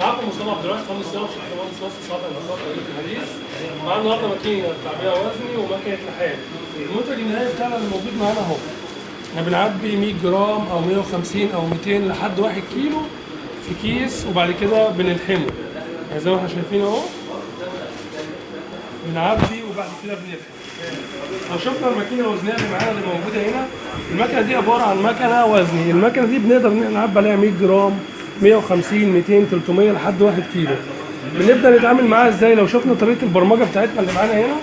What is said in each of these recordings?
معاكم مصطفى عبد الوهاب خالص يوم شيخ مهندس مصر صالح النشاط وإدارة الحديث. معانا النهارده ماكينة تعبئة وزني وماكينة لحام. المنتج النهائي بتاعنا اللي موجود معانا اهو. احنا بنعبي 100 جرام أو 150 أو 200 لحد 1 كيلو في كيس وبعد كده بنلحمه. يعني زي ما احنا شايفين اهو. بنعبي وبعد كده بنلحم. لو شفنا الماكينة الوزنية اللي معانا اللي موجودة هنا، المكنة دي عبارة عن مكنة وزني، المكنة دي بنقدر نعبي عليها 100 جرام 150 200 300 لحد 1 كيلو. بنبدا نتعامل معاها ازاي؟ لو شفنا طريقه البرمجه بتاعتنا اللي معانا هنا،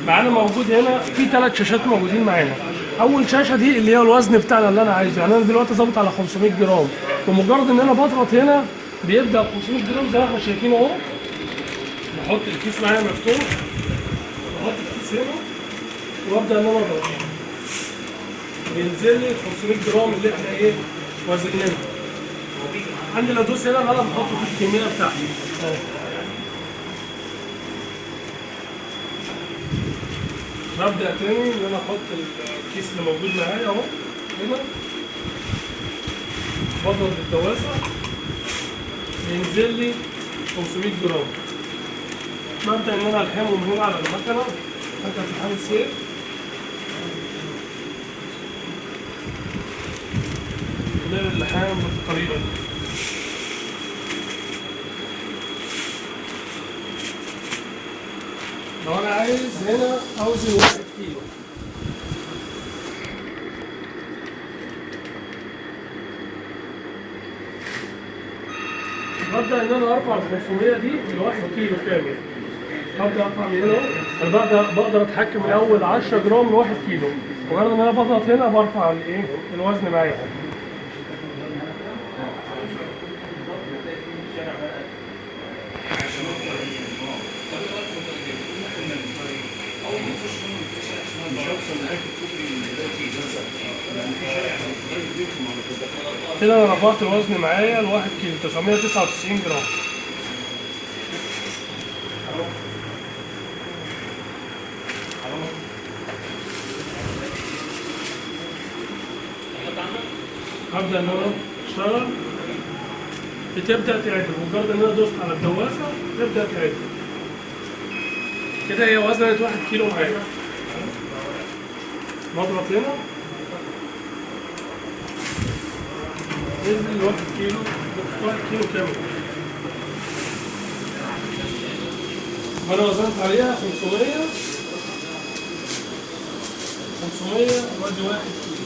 معانا موجود هنا في 3 شاشات موجودين معانا. اول شاشه دي اللي هي الوزن بتاعنا اللي انا عايزه، يعني انا دلوقتي ظابط على 500 جرام، بمجرد ان انا بضغط هنا بيبدا 500 جرام زي ما احنا شايفين اهو. بحط الكيس معايا مفتوح، بحط الكيس هنا وابدا ان انا اضغط، بينزل لي 500 جرام اللي احنا ايه وزنناها. عندي الادوس هنا اللي انا بحط فيه الكميه بتاعتي. ببدا تاني ان انا احط الكيس اللي موجود معايا اهو هنا، بضغط بالدواسه بينزل لي 500 جرام. ببدا ان انا الحمه من هنا على المكنه، مكنه الحام السير. بنعمل اللحام بالطريقه دي. لو انا عايز هنا اوزن 1 كيلو، ببدا ان انا ارفع ال 500 دي ل 1 كيلو كامل. ابدا ارفع من هنا، انا بقدر اتحكم من اول 10 جرام ل 1 كيلو. مجرد ان انا بضغط هنا برفع الايه الوزن معايا. كده انا رفعت الوزن معايا ل 1 كيلو 999 جرام. هبدا ان انا اشتغل، بتبدا تعدل. مجرد ان انا دوست على الدواسه تبدا تعدل. كده هي وزنت 1 كيلو معايا. بضغط هنا نزل 1 كيلو، 1 كيلو كامل. وانا وزنت عليها 500 500 ودي 1 كيلو.